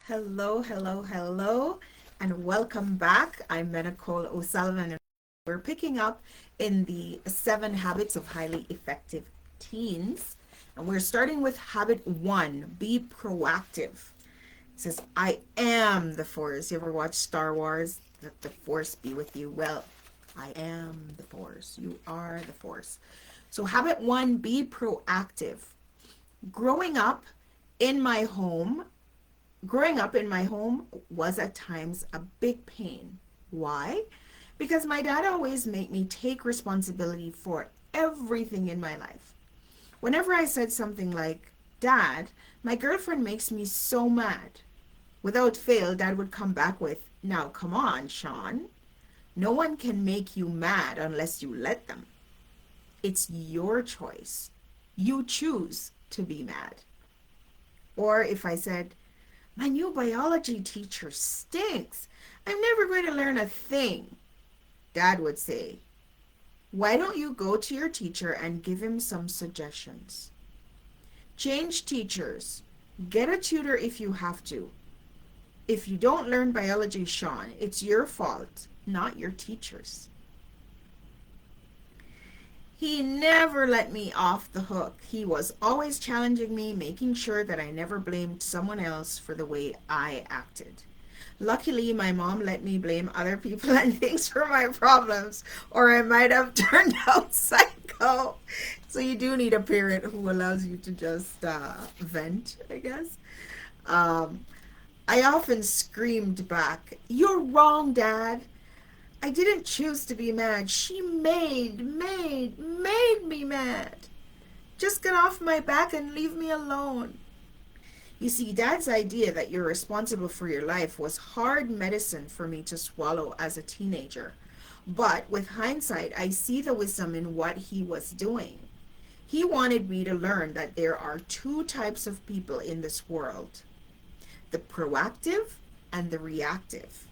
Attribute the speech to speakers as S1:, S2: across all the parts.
S1: Hello, hello, hello, and welcome back. I'm Nicole O'Sullivan, and we're picking up in the 7 habits of highly effective teens. And we're starting with habit 1, be proactive. It says, I am the Force. You ever watch Star Wars? Let the Force be with you. Well, I am the Force. You are the Force. So, habit 1, be proactive. Growing up in my home, Growing up in my home was at times a big pain. Why? Because my dad always made me take responsibility for everything in my life. Whenever I said something like, Dad, my girlfriend makes me so mad, without fail, Dad would come back with, Now come on, Sean. No one can make you mad unless you let them. It's your choice. You choose to be mad. Or if I said, My new biology teacher stinks. I'm never going to learn a thing. Dad would say, Why don't you go to your teacher and give him some suggestions? Change teachers. Get a tutor if you have to. If you don't learn biology, Sean, it's your fault, not your teacher's. He never let me off the hook. He was always challenging me, making sure that I never blamed someone else for the way I acted. Luckily, my mom let me blame other people and things for my problems, or I might have turned out psycho. So, you do need a parent who allows you to just vent, I guess. Um, I often screamed back, You're wrong, Dad. I didn't choose to be mad. She made me mad. Just get off my back and leave me alone. You see, Dad's idea that you're responsible for your life was hard medicine for me to swallow as a teenager. But with hindsight, I see the wisdom in what he was doing. He wanted me to learn that there are two types of people in this world, the proactive and the reactive.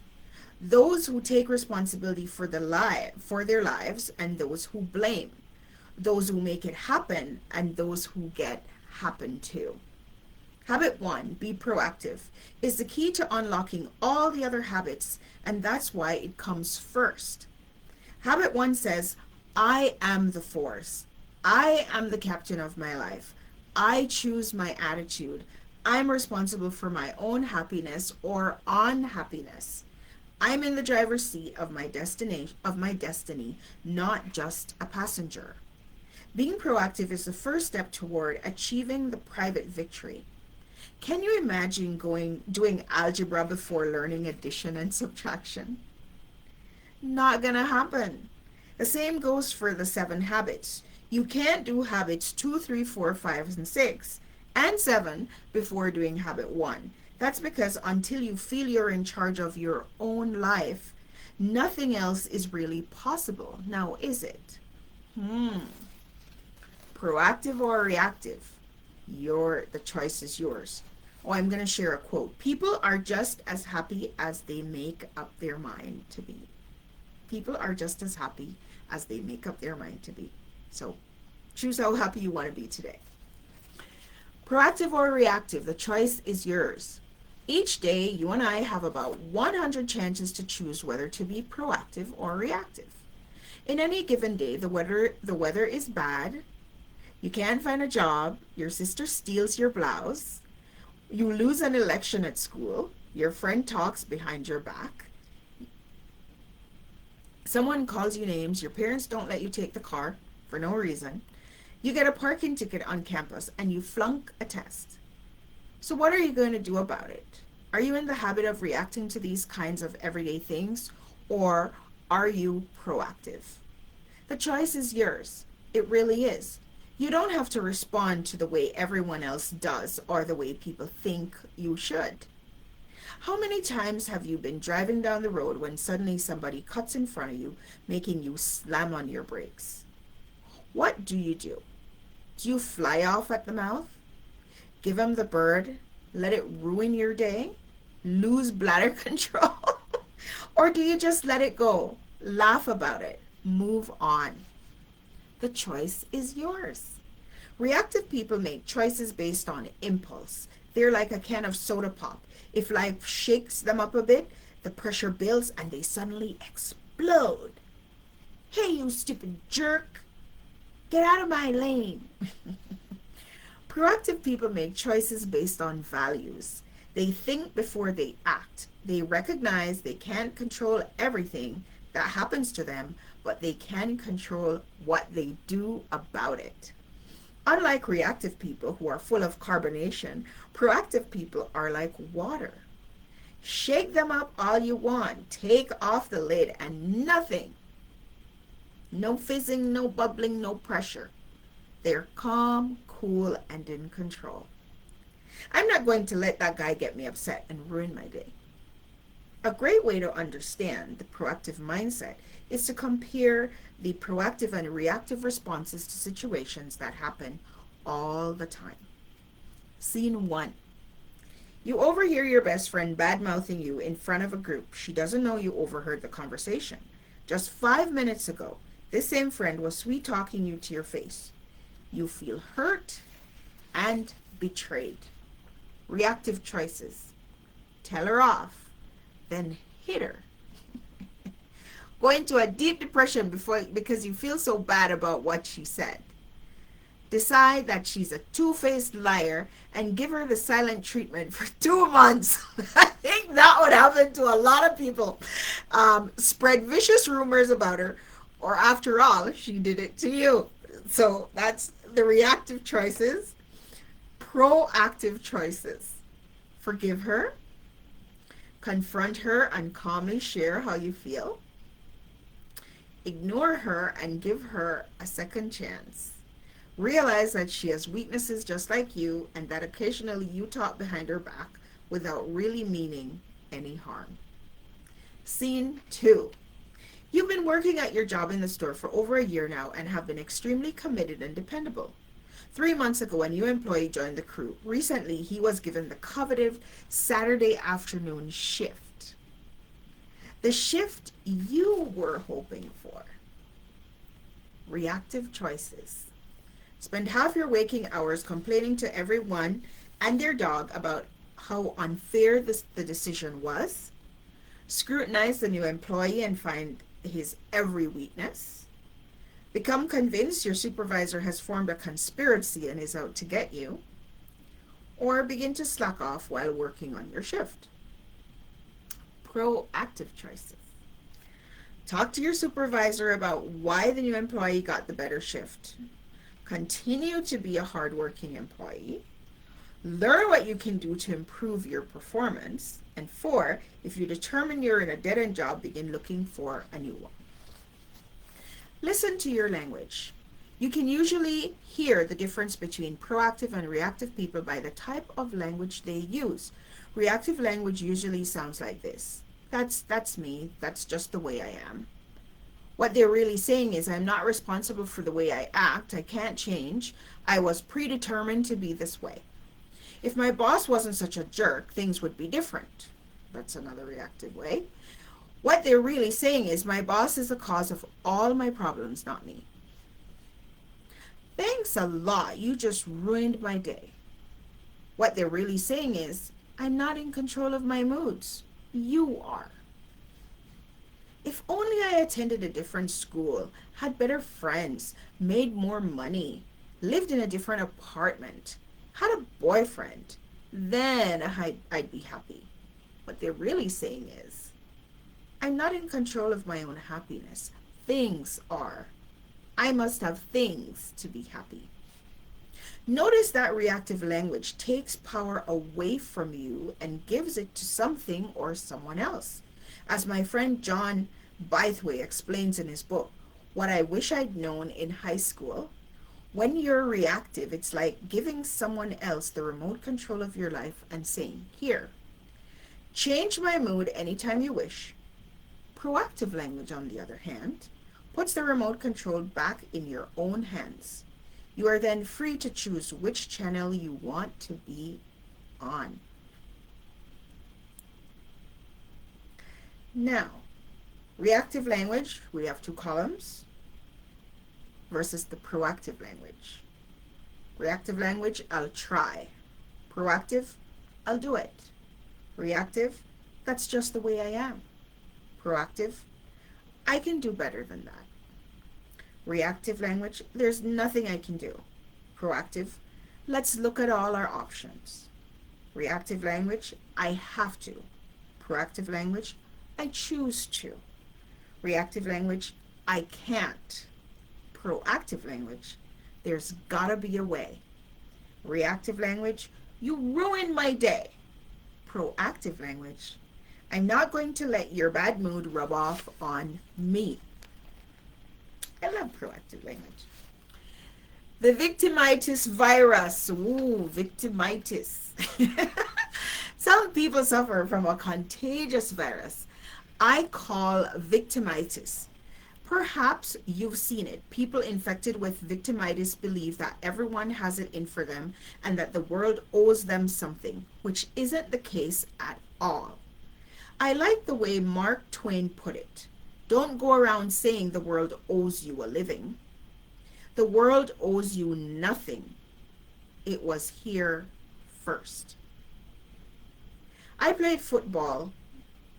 S1: Those who take responsibility for their lives and those who blame, those who make it happen and those who get happened to. Habit 1, be proactive, is the key to unlocking all the other habits, and that's why it comes first. Habit 1 says, I am the force. I am the captain of my life. I choose my attitude. I'm responsible for my own happiness or unhappiness. I'm in the driver's seat of my destiny, not just a passenger. Being proactive is the first step toward achieving the private victory. Can you imagine doing algebra before learning addition and subtraction? Not gonna happen. The same goes for the 7 habits. You can't do habits 2, 3, 4, 5, and 6 and 7 before doing habit 1. That's because until you feel you're in charge of your own life, nothing else is really possible. Now, is it? Proactive or reactive? The choice is yours. Oh, I'm going to share a quote. People are just as happy as they make up their mind to be. People are just as happy as they make up their mind to be. So, choose how happy you want to be today. Proactive or reactive, the choice is yours. Each day, you and I have about 100 chances to choose whether to be proactive or reactive. In any given day, the weather is bad, you can't find a job, your sister steals your blouse, you lose an election at school, your friend talks behind your back, someone calls you names, your parents don't let you take the car for no reason, you get a parking ticket on campus, and you flunk a test. So what are you going to do about it? Are you in the habit of reacting to these kinds of everyday things, or are you proactive? The choice is yours. It really is. You don't have to respond to the way everyone else does or the way people think you should. How many times have you been driving down the road when suddenly somebody cuts in front of you, making you slam on your brakes? What do you do? Do you fly off at the mouth? Give them the bird? Let it ruin your day? Lose bladder control? Or do you just let it go? Laugh about it. Move on. The choice is yours. Reactive people make choices based on impulse. They're like a can of soda pop. If life shakes them up a bit, the pressure builds and they suddenly explode. Hey, you stupid jerk! Get out of my lane! Proactive people make choices based on values. They think before they act. They recognize they can't control everything that happens to them, but they can control what they do about it. Unlike reactive people who are full of carbonation, proactive people are like water. Shake them up all you want, take off the lid, and nothing. No fizzing, no bubbling, no pressure. They're calm, cool, and in control. I'm not going to let that guy get me upset and ruin my day. A great way to understand the proactive mindset is to compare the proactive and reactive responses to situations that happen all the time. Scene 1. You overhear your best friend bad-mouthing you in front of a group. She doesn't know you overheard the conversation. Just 5 minutes ago, this same friend was sweet-talking you to your face. You feel hurt and betrayed. Reactive choices. Tell her off, then hit her. Go into a deep depression because you feel so bad about what she said. Decide that she's a two-faced liar and give her the silent treatment for 2 months. I think that would happen to a lot of people. Spread vicious rumors about her, or after all, she did it to you. So that's the reactive choices. Proactive choices. Forgive her. Confront her and calmly share how you feel. Ignore her and give her a second chance. Realize that she has weaknesses just like you and that occasionally you talk behind her back without really meaning any harm. Scene 2. You've been working at your job in the store for over a year now and have been extremely committed and dependable. 3 months ago, a new employee joined the crew. Recently, he was given the coveted Saturday afternoon shift. The shift you were hoping for. Reactive choices. Spend half your waking hours complaining to everyone and their dog about how unfair the decision was. Scrutinize the new employee and find his every weakness. Become convinced your supervisor has formed a conspiracy and is out to get you. Or begin to slack off while working on your shift. Proactive choices. Talk to your supervisor about why the new employee got the better shift. Continue to be a hardworking employee. Learn what you can do to improve your performance. And 4, if you determine you're in a dead-end job, begin looking for a new one. Listen to your language. You can usually hear the difference between proactive and reactive people by the type of language they use. Reactive language usually sounds like this. That's me. That's just the way I am. What they're really saying is, I'm not responsible for the way I act. I can't change. I was predetermined to be this way. If my boss wasn't such a jerk, things would be different. That's another reactive way. What they're really saying is, my boss is the cause of all my problems, not me. Thanks a lot. You just ruined my day. What they're really saying is, I'm not in control of my moods. You are. If only I attended a different school, had better friends, made more money, lived in a different apartment, had a boyfriend, then I'd be happy. What they're really saying is, I'm not in control of my own happiness. Things are. I must have things to be happy. Notice that reactive language takes power away from you and gives it to something or someone else. As my friend John Bythway explains in his book, What I Wish I'd Known in High School, when you're reactive, it's like giving someone else the remote control of your life and saying, here, change my mood anytime you wish. Proactive language, on the other hand, puts the remote control back in your own hands. You are then free to choose which channel you want to be on. Now, reactive language, we have 2 columns, versus the proactive language. Reactive language, I'll try. Proactive, I'll do it. Reactive, that's just the way I am. Proactive, I can do better than that. Reactive language, there's nothing I can do. Proactive, let's look at all our options. Reactive language, I have to. Proactive language, I choose to. Reactive language, I can't. Proactive language, there's gotta be a way. Reactive language, you ruined my day. Proactive language, I'm not going to let your bad mood rub off on me. I love proactive language. The victimitis virus. Ooh, victimitis. Some people suffer from a contagious virus I call victimitis. Perhaps you've seen it. People infected with victimitis believe that everyone has it in for them and that the world owes them something, which isn't the case at all. I like the way Mark Twain put it. Don't go around saying the world owes you a living. The world owes you nothing. It was here first. I played football.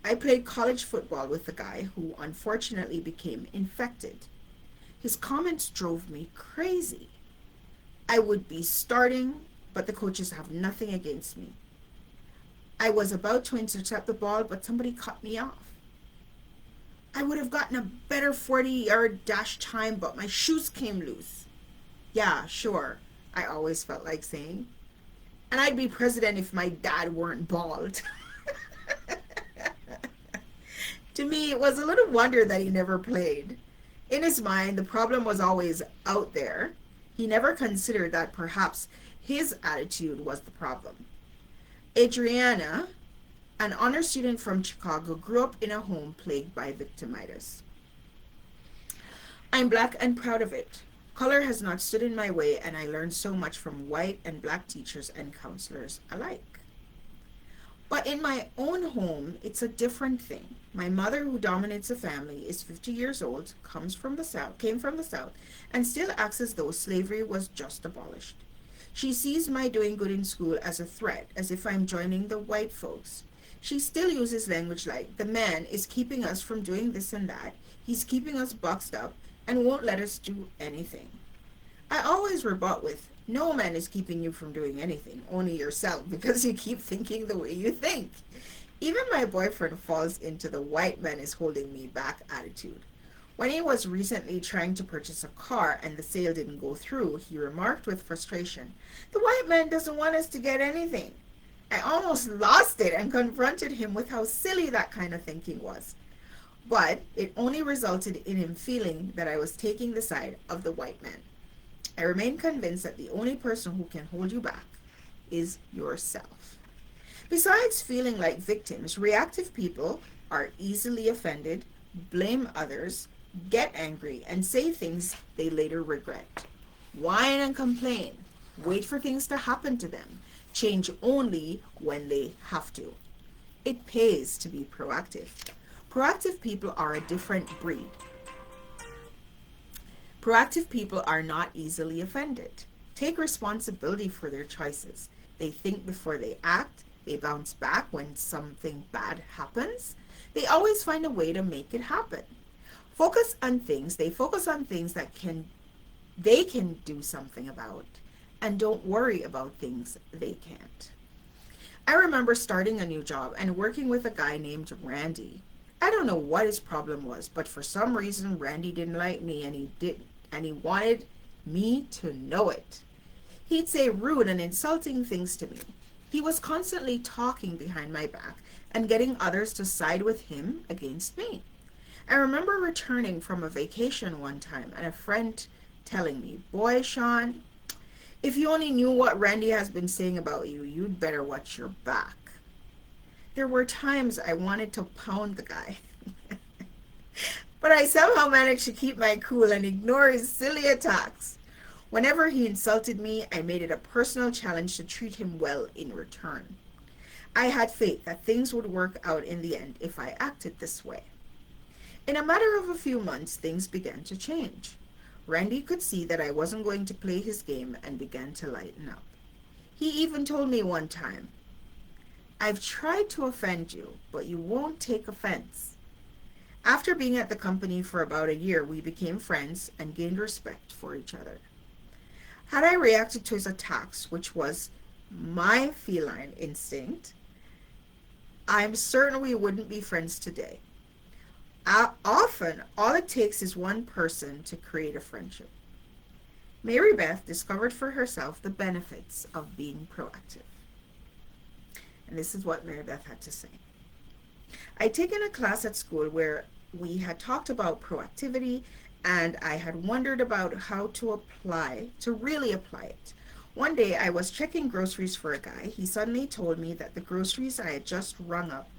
S1: I played college football with a guy who unfortunately became infected. His comments drove me crazy. I would be starting, but the coaches have nothing against me. I was about to intercept the ball, but somebody cut me off. I would have gotten a better 40-yard dash time, but my shoes came loose. Yeah, sure, I always felt like saying. And I'd be president if my dad weren't bald. To me, it was a little wonder that he never played. In his mind, the problem was always out there. He never considered that perhaps his attitude was the problem. Adriana, an honor student from Chicago, grew up in a home plagued by victimitis. I'm black and proud of it. Color has not stood in my way, and I learned so much from white and black teachers and counselors alike. But in my own home, it's a different thing. My mother, who dominates the family, is 50 years old, came from the South, and still acts as though slavery was just abolished. She sees my doing good in school as a threat, as if I'm joining the white folks. She still uses language like, the man is keeping us from doing this and that, he's keeping us boxed up, and won't let us do anything. I always rebut with, no man is keeping you from doing anything, only yourself, because you keep thinking the way you think. Even my boyfriend falls into the white man is holding me back attitude. When he was recently trying to purchase a car and the sale didn't go through, he remarked with frustration, the white man doesn't want us to get anything. I almost lost it and confronted him with how silly that kind of thinking was. But it only resulted in him feeling that I was taking the side of the white man. I remain convinced that the only person who can hold you back is yourself. Besides feeling like victims, reactive people are easily offended, blame others, get angry, and say things they later regret. Whine and complain, wait for things to happen to them, change only when they have to. It pays to be proactive. Proactive people are a different breed. Proactive people are not easily offended. Take responsibility for their choices. They think before they act. They bounce back when something bad happens. They always find a way to make it happen. They focus on things that they can do something about, and don't worry about things they can't. I remember starting a new job and working with a guy named Randy. I don't know what his problem was, but for some reason Randy didn't like me, and he wanted me to know it. He'd say rude and insulting things to me. He was constantly talking behind my back and getting others to side with him against me. I remember returning from a vacation one time and a friend telling me, boy, Sean, if you only knew what Randy has been saying about you, you'd better watch your back. There were times I wanted to pound the guy. But I somehow managed to keep my cool and ignore his silly attacks. Whenever he insulted me, I made it a personal challenge to treat him well in return. I had faith that things would work out in the end if I acted this way. In a matter of a few months, things began to change. Randy could see that I wasn't going to play his game and began to lighten up. He even told me one time, I've tried to offend you, but you won't take offense. After being at the company for about a year, we became friends and gained respect for each other. Had I reacted to his attacks, which was my feline instinct, I'm certain we wouldn't be friends today. Often, all it takes is one person to create a friendship. Mary Beth discovered for herself the benefits of being proactive. And this is what Mary Beth had to say. I'd taken a class at school where we had talked about proactivity, and I had wondered about how to really apply it. One day I was checking groceries for a guy. He suddenly told me that the groceries I had just rung up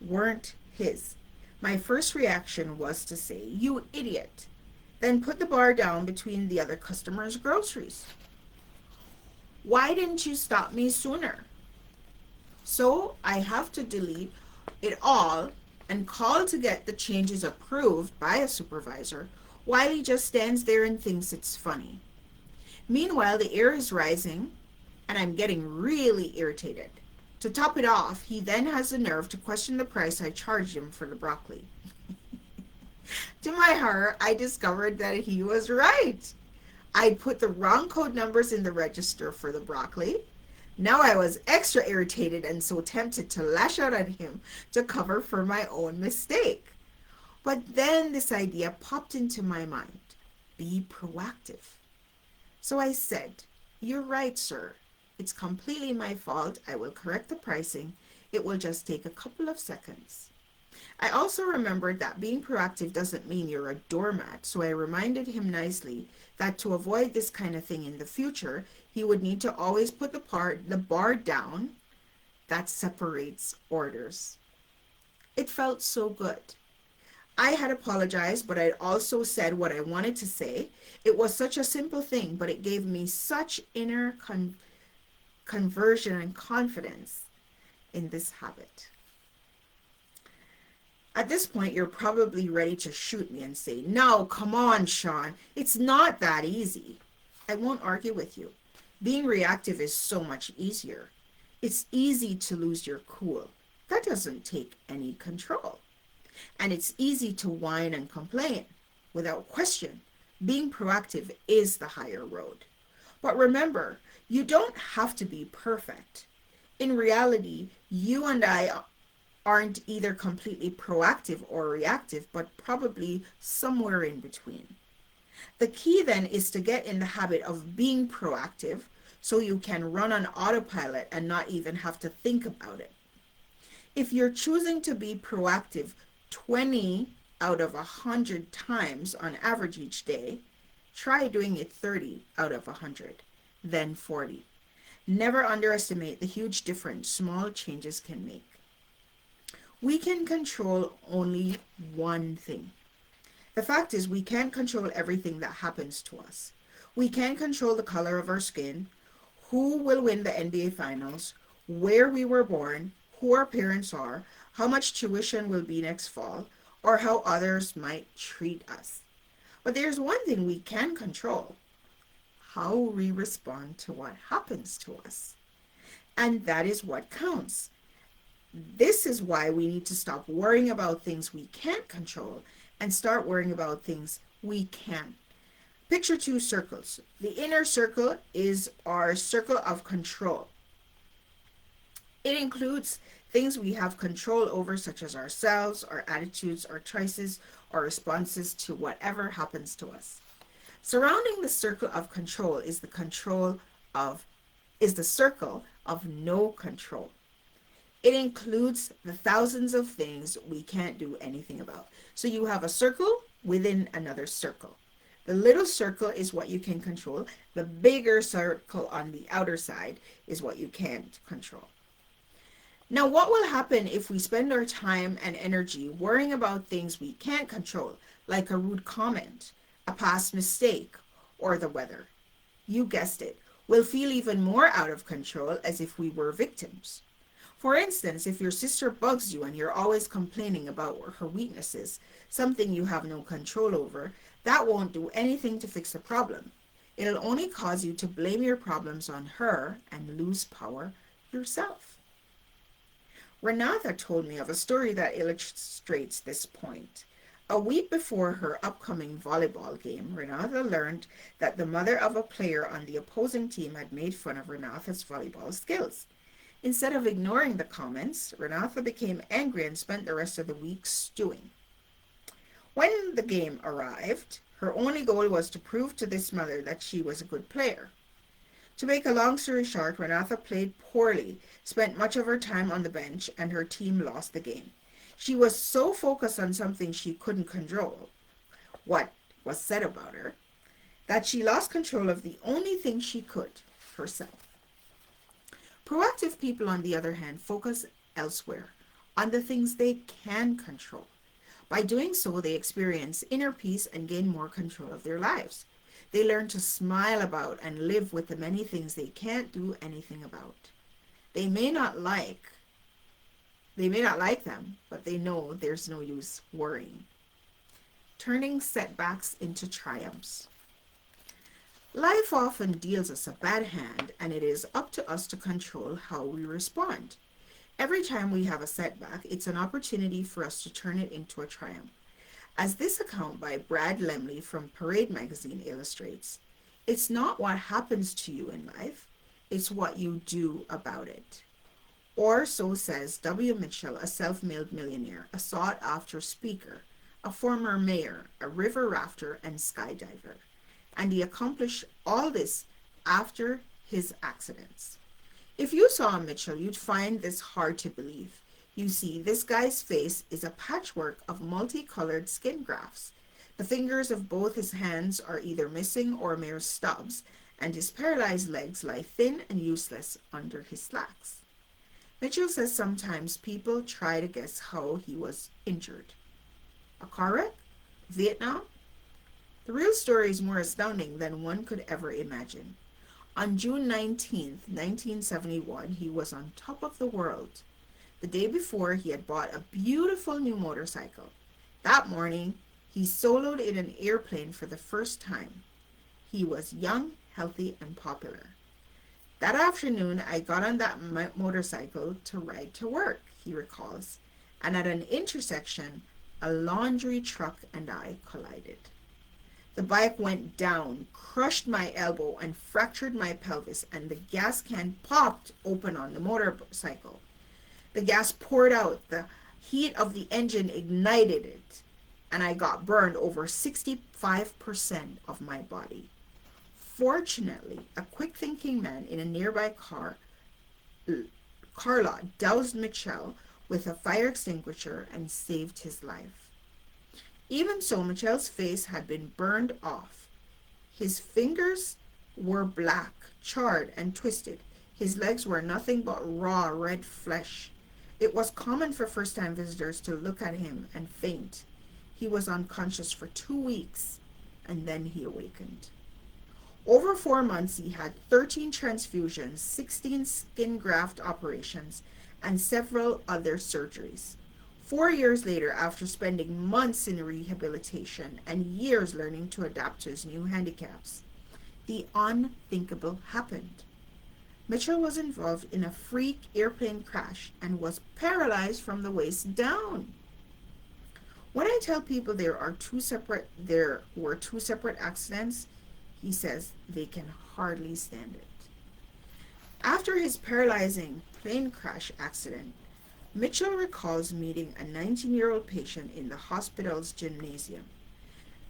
S1: weren't his. My first reaction was to say, "You idiot," then put the bar down between the other customers' groceries. "Why didn't you stop me sooner?" So I have to delete it all and call to get the changes approved by a supervisor while he just stands there and thinks it's funny. Meanwhile, the air is rising and I'm getting really irritated. To top it off, he then has the nerve to question the price I charged him for the broccoli. To my horror, I discovered that he was right. I'd put the wrong code numbers in the register for the broccoli. Now I was extra irritated and so tempted to lash out at him to cover for my own mistake. But then this idea popped into my mind. Be proactive. So I said, "You're right, sir. It's completely my fault. I will correct the pricing. It will just take a couple of seconds." I also remembered that being proactive doesn't mean you're a doormat, so I reminded him nicely that to avoid this kind of thing in the future, he would need to always put the bar down that separates orders. It felt so good. I had apologized, but I'd also said what I wanted to say. It was such a simple thing, but it gave me such inner conversion and confidence in this habit. At this point, you're probably ready to shoot me and say, "No, come on, Sean. It's not that easy." I won't argue with you. Being reactive is so much easier. It's easy to lose your cool. That doesn't take any control. And it's easy to whine and complain. Without question, being proactive is the higher road. But remember, you don't have to be perfect. In reality, you and I aren't either completely proactive or reactive, but probably somewhere in between. The key then is to get in the habit of being proactive so you can run on autopilot and not even have to think about it. If you're choosing to be proactive 20 out of 100 times on average each day, try doing it 30 out of 100, then 40. Never underestimate the huge difference small changes can make. We can control only one thing. The fact is, we can't control everything that happens to us. We can't control the color of our skin, who will win the NBA Finals, where we were born, who our parents are, how much tuition will be next fall, or how others might treat us. But there's one thing we can control: how we respond to what happens to us. And that is what counts. This is why we need to stop worrying about things we can't control and start worrying about things we can. Picture two circles. The inner circle is our circle of control. It includes things we have control over, such as ourselves, our attitudes, our choices, our responses to whatever happens to us. Surrounding the circle of control is the circle of no control. It includes the thousands of things we can't do anything about. So you have a circle within another circle. The little circle is what you can control. The bigger circle on the outer side is what you can't control. Now, what will happen if we spend our time and energy worrying about things we can't control, like a rude comment, a past mistake, or the weather? You guessed it. We'll feel even more out of control, as if we were victims. For instance, if your sister bugs you and you're always complaining about her weaknesses, something you have no control over, that won't do anything to fix the problem. It'll only cause you to blame your problems on her and lose power yourself. Renata told me of a story that illustrates this point. A week before her upcoming volleyball game, Renata learned that the mother of a player on the opposing team had made fun of Renata's volleyball skills. Instead of ignoring the comments, Renata became angry and spent the rest of the week stewing. When the game arrived, her only goal was to prove to this mother that she was a good player. To make a long story short, Renata played poorly, spent much of her time on the bench, and her team lost the game. She was so focused on something she couldn't control, what was said about her, that she lost control of the only thing she could, herself. Proactive people, on the other hand, focus elsewhere, on the things they can control. By doing so, they experience inner peace and gain more control of their lives. They learn to smile about and live with the many things they can't do anything about. They may not like they may not like them, but they know there's no use worrying. Turning setbacks into triumphs. Life often deals us a bad hand, and it is up to us to control how we respond. Every time we have a setback, it's an opportunity for us to turn it into a triumph. As this account by Brad Lemley from Parade magazine illustrates, it's not what happens to you in life, it's what you do about it. Or so says W. Mitchell, a self-made millionaire, a sought-after speaker, a former mayor, a river rafter, and skydiver. And he accomplished all this after his accidents. If you saw Mitchell, you'd find this hard to believe. You see, this guy's face is a patchwork of multicolored skin grafts. The fingers of both his hands are either missing or mere stubs, and his paralyzed legs lie thin and useless under his slacks. Mitchell says sometimes people try to guess how he was injured. A car wreck? Vietnam? The real story is more astounding than one could ever imagine. On June 19th, 1971, he was on top of the world. The day before, he had bought a beautiful new motorcycle. That morning, he soloed in an airplane for the first time. He was young, healthy, and popular. That afternoon, I got on that motorcycle to ride to work, he recalls, and at an intersection, a laundry truck and I collided. The bike went down, crushed my elbow, and fractured my pelvis, and the gas can popped open on the motorcycle. The gas poured out, the heat of the engine ignited it, and I got burned over 65% of my body. Fortunately, a quick-thinking man in a nearby car lot doused Mitchell with a fire extinguisher and saved his life. Even so, Mitchell's face had been burned off. His fingers were black, charred, and twisted. His legs were nothing but raw red flesh. It was common for first-time visitors to look at him and faint. He was unconscious for 2 weeks, and then he awakened. Over 4 months, he had 13 transfusions, 16 skin graft operations, and several other surgeries. 4 years later, after spending months in rehabilitation and years learning to adapt to his new handicaps, the unthinkable happened. Mitchell was involved in a freak airplane crash and was paralyzed from the waist down. When I tell people there were two separate accidents, he says they can hardly stand it. After his paralyzing plane crash accident, Mitchell recalls meeting a 19-year-old patient in the hospital's gymnasium.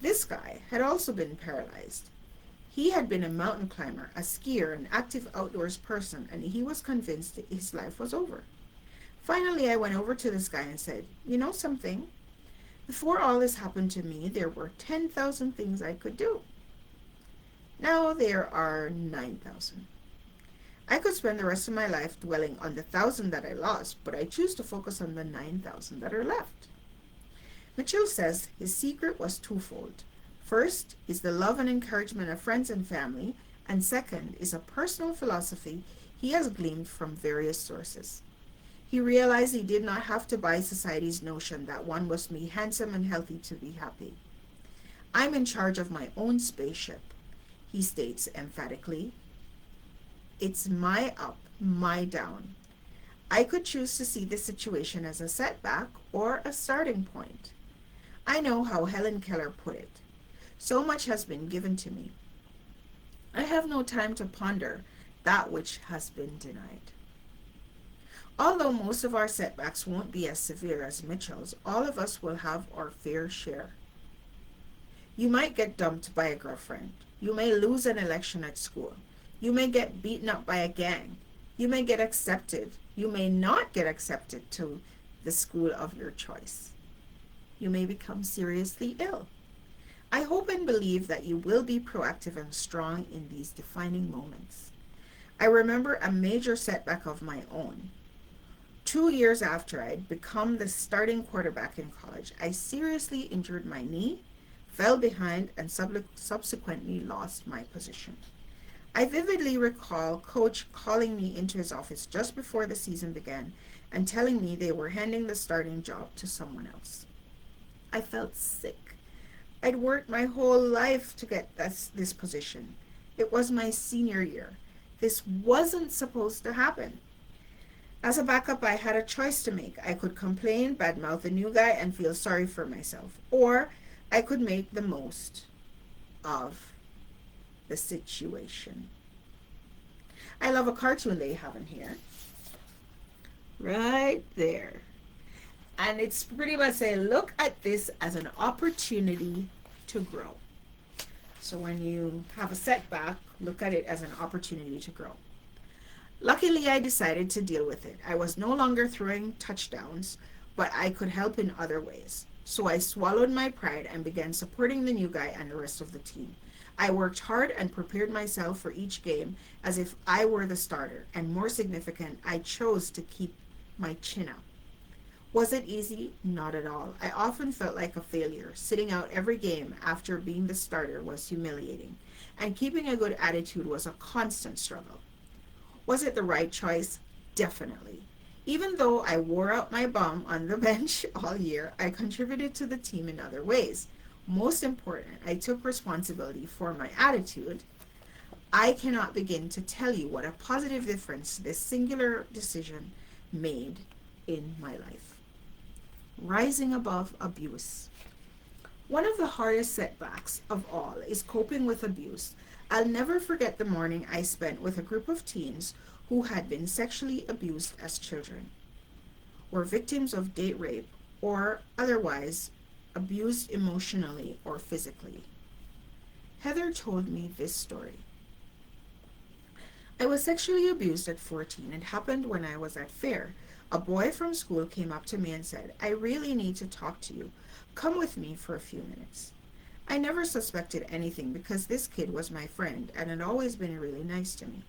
S1: This guy had also been paralyzed. He had been a mountain climber, a skier, an active outdoors person, and he was convinced that his life was over. Finally, I went over to this guy and said, "You know something? Before all this happened to me, there were 10,000 things I could do. Now there are 9,000. I could spend the rest of my life dwelling on the 1,000 that I lost, but I choose to focus on the 9,000 that are left." Mitchell says his secret was twofold. First is the love and encouragement of friends and family, and second is a personal philosophy he has gleaned from various sources. He realized he did not have to buy society's notion that one must be handsome and healthy to be happy. "I'm in charge of my own spaceship," he states emphatically. "It's my up, my down. I could choose to see the situation as a setback or a starting point. I know how Helen Keller put it. So much has been given to me. I have no time to ponder that which has been denied. Although most of our setbacks won't be as severe as Mitchell's, all of us will have our fair share. You might get dumped by a girlfriend. You may lose an election at school. You may get beaten up by a gang. You may get accepted. You may not get accepted to the school of your choice. You may become seriously ill. I hope and believe that you will be proactive and strong in these defining moments. I remember a major setback of my own. 2 years after I'd become the starting quarterback in college, I seriously injured my knee, fell behind, and subsequently lost my position. I vividly recall Coach calling me into his office just before the season began and telling me they were handing the starting job to someone else. I felt sick. I'd worked my whole life to get this position. It was my senior year. This wasn't supposed to happen. As a backup, I had a choice to make. I could complain, badmouth the new guy, and feel sorry for myself. Or I could make the most of the situation. I love a cartoon they have in here. Right there. And it's pretty much saying, look at this as an opportunity to grow. So when you have a setback, look at it as an opportunity to grow. Luckily, I decided to deal with it. I was no longer throwing touchdowns, but I could help in other ways. So I swallowed my pride and began supporting the new guy and the rest of the team. I worked hard and prepared myself for each game as if I were the starter, and more significant, I chose to keep my chin up. Was it easy? Not at all. I often felt like a failure. Sitting out every game after being the starter was humiliating, and keeping a good attitude was a constant struggle. Was it the right choice? Definitely. Even though I wore out my bum on the bench all year, I contributed to the team in other ways. Most important, I took responsibility for my attitude. I cannot begin to tell you what a positive difference this singular decision made in my life. Rising above abuse. One of the hardest setbacks of all is coping with abuse. I'll never forget the morning I spent with a group of teens who had been sexually abused as children, were victims of date rape, or otherwise abused emotionally or physically. Heather told me this story. I was sexually abused at 14. It happened when I was at fair. A boy from school came up to me and said, "I really need to talk to you. Come with me for a few minutes." I never suspected anything because this kid was my friend and had always been really nice to me.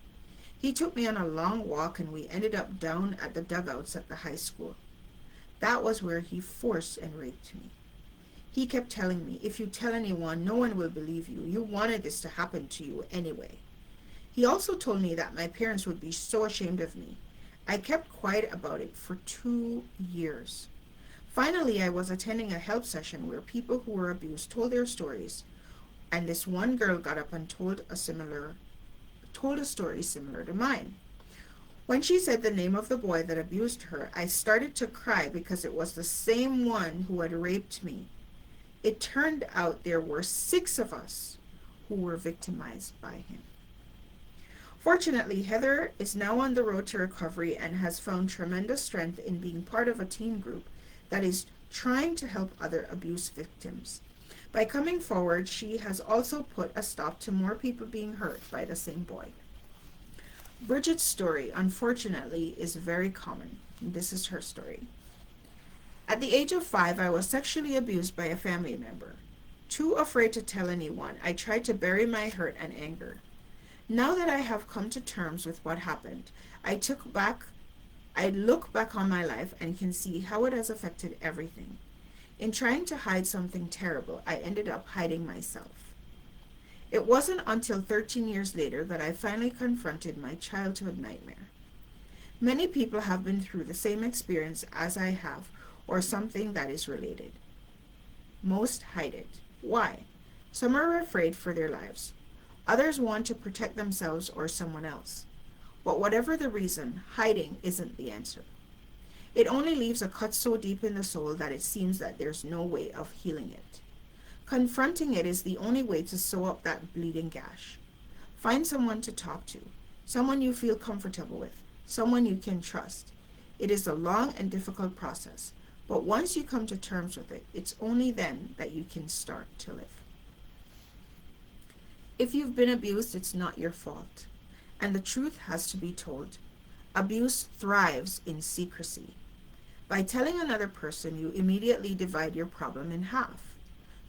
S1: He took me on a long walk and we ended up down at the dugouts at the high school. That was where he forced and raped me. He kept telling me, "If you tell anyone, no one will believe you. You wanted this to happen to you anyway." He also told me that my parents would be so ashamed of me. I kept quiet about it for 2 years. Finally, I was attending a help session where people who were abused told their stories, and this one girl got up and told a story similar to mine. When she said the name of the boy that abused her, I started to cry because it was the same one who had raped me. It turned out there were 6 of us who were victimized by him. Fortunately, Heather is now on the road to recovery and has found tremendous strength in being part of a teen group that is trying to help other abuse victims. By coming forward, she has also put a stop to more people being hurt by the same boy. Bridget's story, unfortunately, is very common. This is her story. At the age of 5, I was sexually abused by a family member. Too afraid to tell anyone, I tried to bury my hurt and anger. Now that I have come to terms with what happened, I look back on my life and can see how it has affected everything. In trying to hide something terrible, I ended up hiding myself. It wasn't until 13 years later that I finally confronted my childhood nightmare. Many people have been through the same experience as I have, or something that is related. Most hide it. Why? Some are afraid for their lives. Others want to protect themselves or someone else. But whatever the reason, hiding isn't the answer. It only leaves a cut so deep in the soul that it seems that there's no way of healing it. Confronting it is the only way to sew up that bleeding gash. Find someone to talk to, someone you feel comfortable with, someone you can trust. It is a long and difficult process, but once you come to terms with it, it's only then that you can start to live. If you've been abused, it's not your fault, and the truth has to be told. Abuse thrives in secrecy. By telling another person, you immediately divide your problem in half.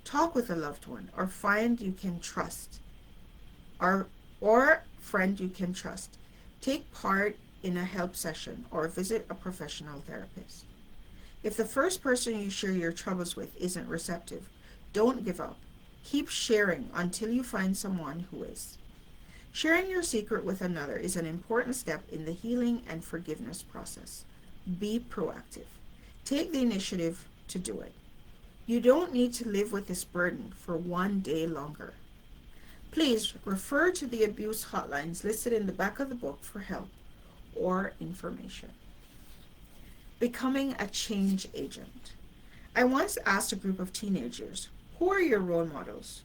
S1: Talk with a loved one or friend you can trust. Or friend you can trust. Take part in a help session or visit a professional therapist. If the first person you share your troubles with isn't receptive, don't give up. Keep sharing until you find someone who is. Sharing your secret with another is an important step in the healing and forgiveness process. Be proactive. Take the initiative to do it. You don't need to live with this burden for one day longer. Please refer to the abuse hotlines listed in the back of the book for help or information. Becoming a change agent. I once asked a group of teenagers, who are your role models?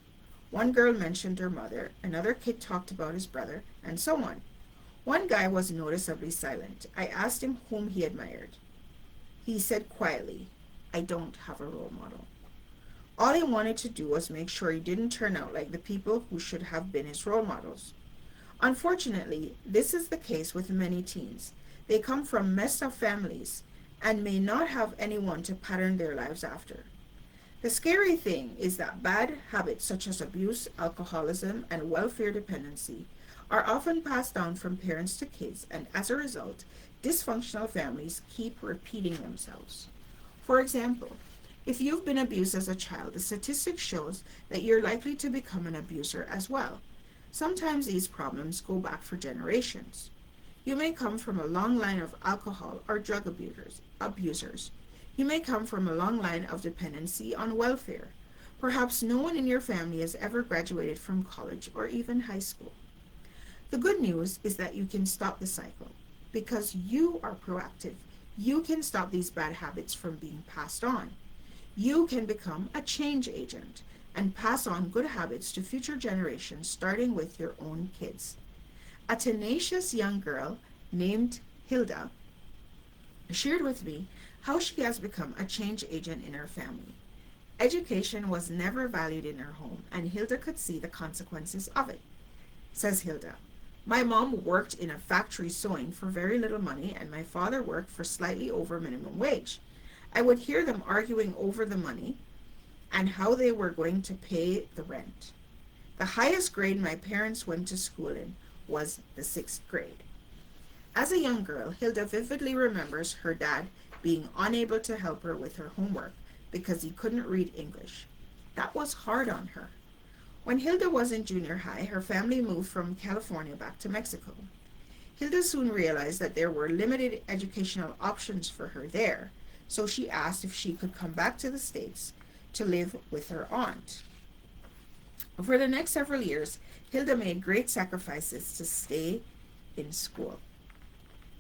S1: One girl mentioned her mother, another kid talked about his brother, and so on. One guy was noticeably silent. I asked him whom he admired. He said quietly, I don't have a role model. All he wanted to do was make sure he didn't turn out like the people who should have been his role models. Unfortunately, this is the case with many teens. They come from messed up families and may not have anyone to pattern their lives after. The scary thing is that bad habits such as abuse, alcoholism, and welfare dependency are often passed down from parents to kids, and as a result, dysfunctional families keep repeating themselves. For example, if you've been abused as a child, the statistics shows that you're likely to become an abuser as well. Sometimes these problems go back for generations. You may come from a long line of alcohol or drug abusers. You may come from a long line of dependency on welfare. Perhaps no one in your family has ever graduated from college or even high school. The good news is that you can stop the cycle. Because you are proactive, you can stop these bad habits from being passed on. You can become a change agent and pass on good habits to future generations, starting with your own kids. A tenacious young girl named Hilda shared with me how she has become a change agent in her family. Education was never valued in her home, and Hilda could see the consequences of it. Says Hilda, my mom worked in a factory sewing for very little money, and my father worked for slightly over minimum wage. I would hear them arguing over the money and how they were going to pay the rent. The highest grade my parents went to school in was the 6th grade. As a young girl, Hilda vividly remembers her dad being unable to help her with her homework because he couldn't read English. That was hard on her. When Hilda was in junior high, her family moved from California back to Mexico. Hilda soon realized that there were limited educational options for her there, so she asked if she could come back to the States to live with her aunt. For the next several years, Hilda made great sacrifices to stay in school.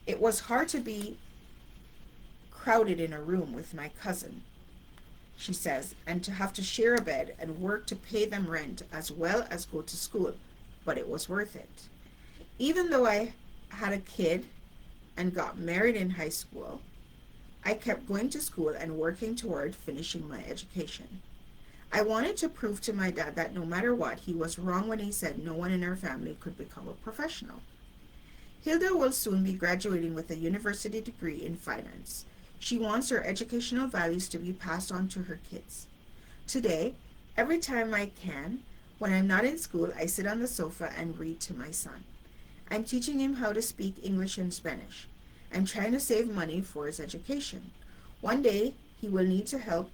S1: It was hard to be crowded in a room with my cousin, she says, and to have to share a bed and work to pay them rent as well as go to school, but it was worth it. Even though I had a kid and got married in high school, I kept going to school and working toward finishing my education. I wanted to prove to my dad that no matter what, he was wrong when he said no one in our family could become a professional. Hilda will soon be graduating with a university degree in finance. She wants her educational values to be passed on to her kids. Today, every time I can, when I'm not in school, I sit on the sofa and read to my son. I'm teaching him how to speak English and Spanish. I'm trying to save money for his education. One day, he will need help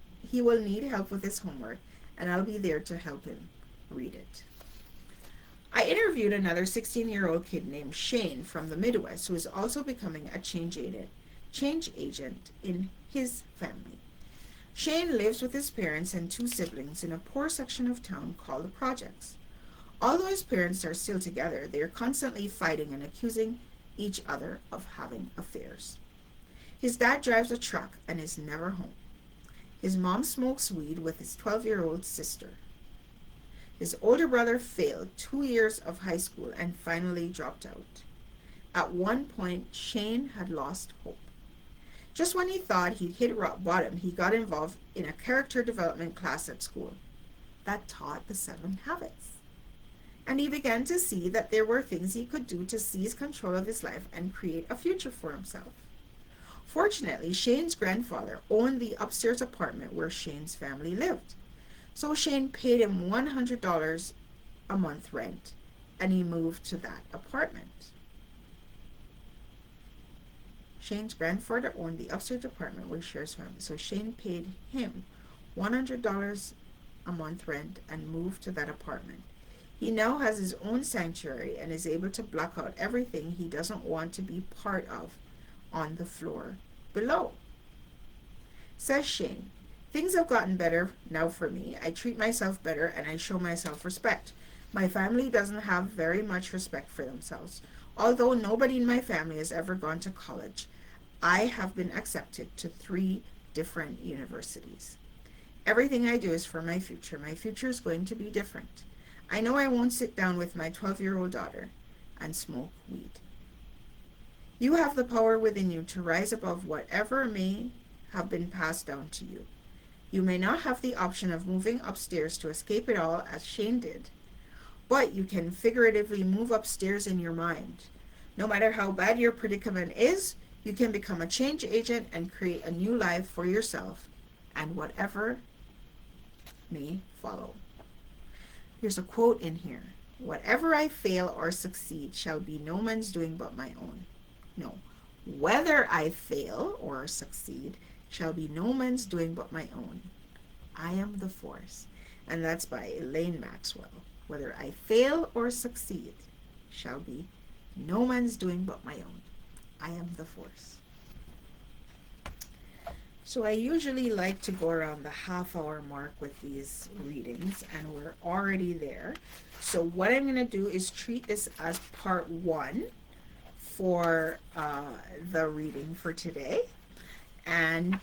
S1: with his homework, and I'll be there to help him read it. I interviewed another 16-year-old kid named Shane from the Midwest who is also becoming a change agent in his family. Shane lives with his parents and 2 siblings in a poor section of town called the Projects. Although his parents are still together, they are constantly fighting and accusing each other of having affairs. His dad drives a truck and is never home. His mom smokes weed with his 12-year-old sister. His older brother failed 2 years of high school and finally dropped out. At one point, Shane had lost hope. Just when he thought he'd hit rock bottom, he got involved in a character development class at school that taught the 7 habits. And he began to see that there were things he could do to seize control of his life and create a future for himself. Fortunately, Shane's grandfather owned the upstairs apartment where Shane's family lived. So Shane paid him $100 a month rent, and he moved to that apartment. Shane's grandfather owned the upstairs apartment where Shane's family. So Shane paid him $100 a month rent and moved to that apartment. He now has his own sanctuary and is able to block out everything he doesn't want to be part of on the floor below. Says Shane, things have gotten better now for me. I treat myself better and I show myself respect. My family doesn't have very much respect for themselves. Although nobody in my family has ever gone to college, I have been accepted to 3 different universities. Everything I do is for my future. My future is going to be different. I know I won't sit down with my 12-year-old daughter and smoke weed. You have the power within you to rise above whatever may have been passed down to you. You may not have the option of moving upstairs to escape it all as Shane did, but you can figuratively move upstairs in your mind. No matter how bad your predicament is, you can become a change agent and create a new life for yourself and whatever may follow. Here's a quote in here. Whatever I fail or succeed shall be no man's doing but my own. No. Whether I fail or succeed shall be no man's doing but my own. I am the force. And that's by Elaine Maxwell. Whether I fail or succeed shall be no man's doing but my own. I am the force. So I usually like to go around the half-hour mark with these readings, and we're already there. So what I'm going to do is treat this as part 1 for the reading for today. And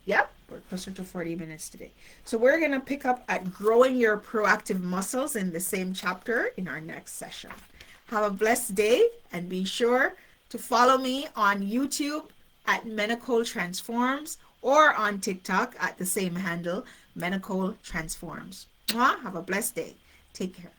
S1: yep, we're closer to 40 minutes today. So we're going to pick up at growing your proactive muscles in the same chapter in our next session. Have a blessed day, and be sure to follow me on YouTube at Menacole Transforms, or on TikTok at the same handle, Menacole Transforms. Have a blessed day. Take care.